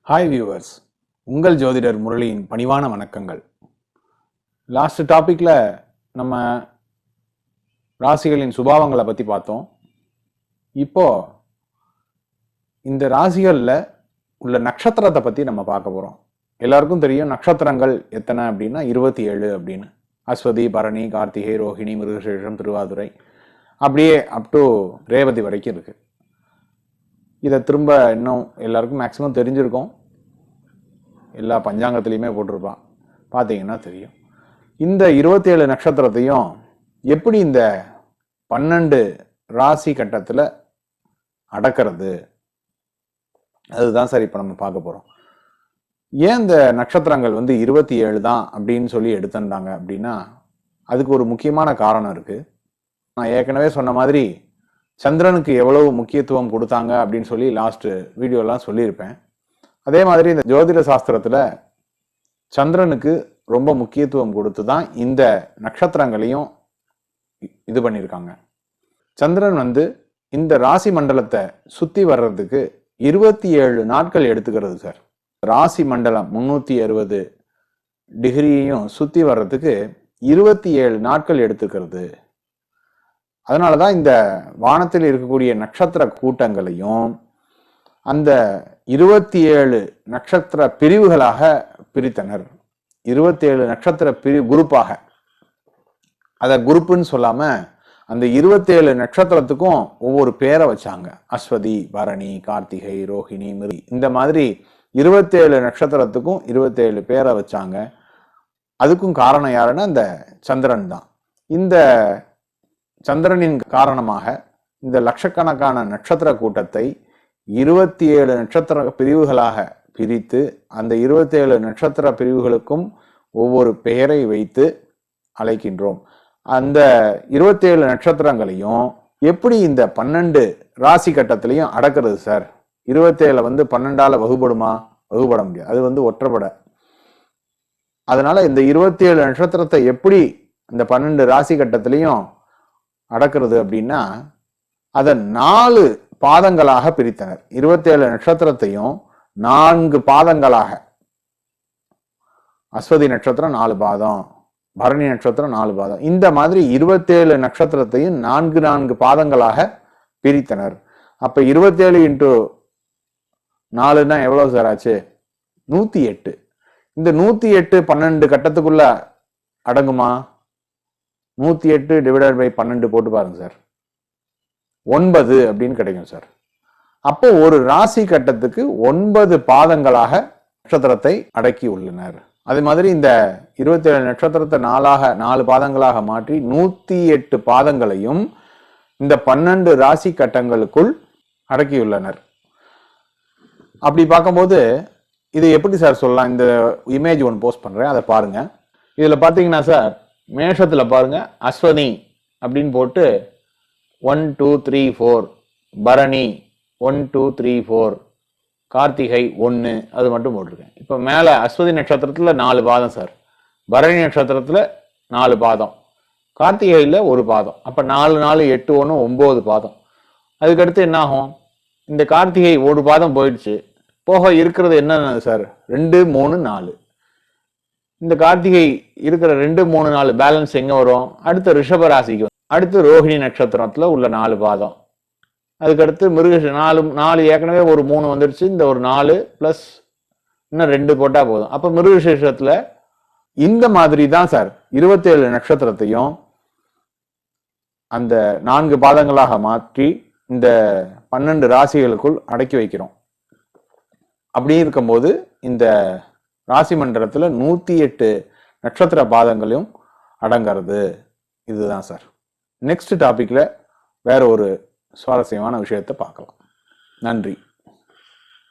Hi viewers, உங்கள் ஜோதிடர் முரளியின் பணிவான வணக்கங்கள். லாஸ்ட் டாபிக்ல நம்ம ராசிகளின் சுபாவங்களை பற்றி பார்த்தோம். இப்போ இந்த ராசிகளில் உள்ள நட்சத்திரத்தை பற்றி நம்ம பார்க்க போகிறோம். எல்லாருக்கும் தெரியும் நட்சத்திரங்கள் எத்தனை அப்படின்னா 27 அப்படின்னு. அஸ்வதி, பரணி, கார்த்திகை, ரோஹிணி, மிருகசீரிஷம், திருவாதுரை, அப்படியே அப் டு ரேவதி வரைக்கும் இருக்கு. இதை திரும்ப இன்னும் எல்லாருக்கும் மேக்சிமம் தெரிஞ்சிருக்கும், எல்லா பஞ்சாங்கத்திலையுமே போட்டிருப்பான், பார்த்தீங்கன்னா தெரியும். இந்த 27 நட்சத்திரத்தையும் எப்படி இந்த 12 ராசி கட்டத்தில் அடக்கிறது, அதுதான் சார் இப்போ நம்ம பார்க்க போகிறோம். ஏன் இந்த நட்சத்திரங்கள் 27 தான் அப்படின்னு சொல்லி எடுத்துட்டாங்க அப்படின்னா அதுக்கு ஒரு முக்கியமான காரணம் இருக்கு. நான் ஏற்கனவே சொன்ன மாதிரி சந்திரனுக்கு எவ்வளவு முக்கியத்துவம் கொடுத்தாங்க அப்படின்னு சொல்லி லாஸ்ட் வீடியோலாம் சொல்லியிருப்பேன். அதே மாதிரி இந்த ஜோதிட சாஸ்திரத்துல சந்திரனுக்கு ரொம்ப முக்கியத்துவம் கொடுத்து தான் இந்த நட்சத்திரங்களையும் இது பண்ணியிருக்காங்க. சந்திரன் இந்த ராசி மண்டலத்தை சுத்தி வர்றதுக்கு 27 நாட்கள் எடுத்துக்கிறது சார். ராசி மண்டலம் 360 டிகிரியையும் சுத்தி வர்றதுக்கு 27 நாட்கள் எடுத்துக்கிறது. அதனாலதான் இந்த வானத்தில் இருக்கக்கூடிய நட்சத்திர கூட்டங்களையும் அந்த 27 நட்சத்திர பிரிவுகளாக பிரித்தனர். 27 நட்சத்திர குரூப்பாக, அத குரூப்புன்னு சொல்லாம அந்த 27 நட்சத்திரத்துக்கும் ஒவ்வொரு பேரை வச்சாங்க. அஸ்வதி, பரணி, கார்த்திகை, ரோஹிணி, மிருகி, இந்த மாதிரி 27 நட்சத்திரத்துக்கும் 27 பேரை வச்சாங்க. அதுக்கும் காரணம் யாருன்னா இந்த சந்திரன் தான். இந்த சந்திரனின் காரணமாக இந்த லட்சக்கணக்கான நட்சத்திர கூட்டத்தை 27 நட்சத்திர பிரிவுகளாக பிரித்து அந்த 27 நட்சத்திர பிரிவுகளுக்கும் ஒவ்வொரு பெயரை வைத்து அழைக்கின்றோம். அந்த 27 நட்சத்திரங்களையும் எப்படி இந்த 12 ராசி கட்டத்திலையும் அடக்கிறது சார்? 27 12ஆல வகுபடுமா? வகுபட முடியாது, அது ஒற்றைப்பட. அதனால இந்த 27 நட்சத்திரத்தை எப்படி இந்த 12 ராசி கட்டத்திலையும் அடக்கிறது அப்படின்னா அதை 4 பாதங்களாக பிரித்தனர். 27 நட்சத்திரத்தையும் 4 பாதங்களாக, அஸ்வதி நட்சத்திரம் 4 பாதம், பரணி நட்சத்திரம் 4 பாதம், இந்த மாதிரி 27 நட்சத்திரத்தையும் 4 பாதங்களாக பிரித்தனர். அப்ப 27 இன்டு 4ன்னா எவ்வளவு சார் ஆச்சு? 108. இந்த 108 12 கட்டத்துக்குள்ள அடங்குமா? 108 டிவைடட் பை 12 போட்டு பாருங்க சார், 9 அப்படின்னு கிடைக்கும் சார். அப்போ ஒரு ராசி கட்டத்துக்கு 9 பாதங்களாக நட்சத்திரத்தை அடக்கி உள்ளனர். அதே மாதிரி இந்த 27 நட்சத்திரத்தை 4 பாதங்களாக மாற்றி 108 பாதங்களையும் இந்த 12 ராசி கட்டங்களுக்குள் அடக்கியுள்ளனர். அப்படி பார்க்கும்போது இது எப்படி சார் சொல்லலாம்? இந்த இமேஜ் ஒன்று போஸ்ட் பண்றேன், அதை பாருங்க. இதுல பாத்தீங்கன்னா சார், மேஷத்துல பாருங்க அஸ்வனி அப்படின்னு போட்டு 1 2 3 4, பரணி 1 2 3 4, கார்த்திகை 1, அது மட்டும் போட்டிருக்கேன். இப்ப மேல அஸ்வதி நட்சத்திரத்துல 4 பாதம் சார், பரணி நட்சத்திரத்துல 4 பாதம், கார்த்திகையில 1 பாதம். அப்ப 4 4 8 1 9 பாதம். அதுக்கடுத்து என்ன ஆகும்? இந்த கார்த்திகை 1 பாதம் போயிடுச்சு, போக இருக்கிறது என்ன சார்? 2 3 4. இந்த கார்த்திகை இருக்கிற 2 3 4 பேலன்ஸ் எங்க வரும்? அடுத்த ரிஷபராசிக்கு. அடுத்து ரோஹிணி நட்சத்திரத்துல உள்ள 4 பாதம். அதுக்கடுத்து மிருக 4 ஏற்கனவே ஒரு 3 வந்துருச்சு, இந்த ஒரு 4 பிளஸ் இன்னும் 2 போட்டா போதும். அப்ப மிருகசீரிஷத்துல இந்த மாதிரி தான் சார் 27 நட்சத்திரத்தையும் அந்த 4 பாதங்களாக மாற்றி இந்த 12 ராசிகளுக்குள் அடக்கி வைக்கிறோம். அப்படி இருக்கும்போது இந்த ராசி மண்டலத்துல 108 நட்சத்திர பாதங்களையும் அடங்கிறது. இதுதான் சார். நெக்ஸ்ட் டாபிக்ல வேற ஒரு சுவாரஸ்யமான விஷயத்தை பார்க்கலாம். நன்றி.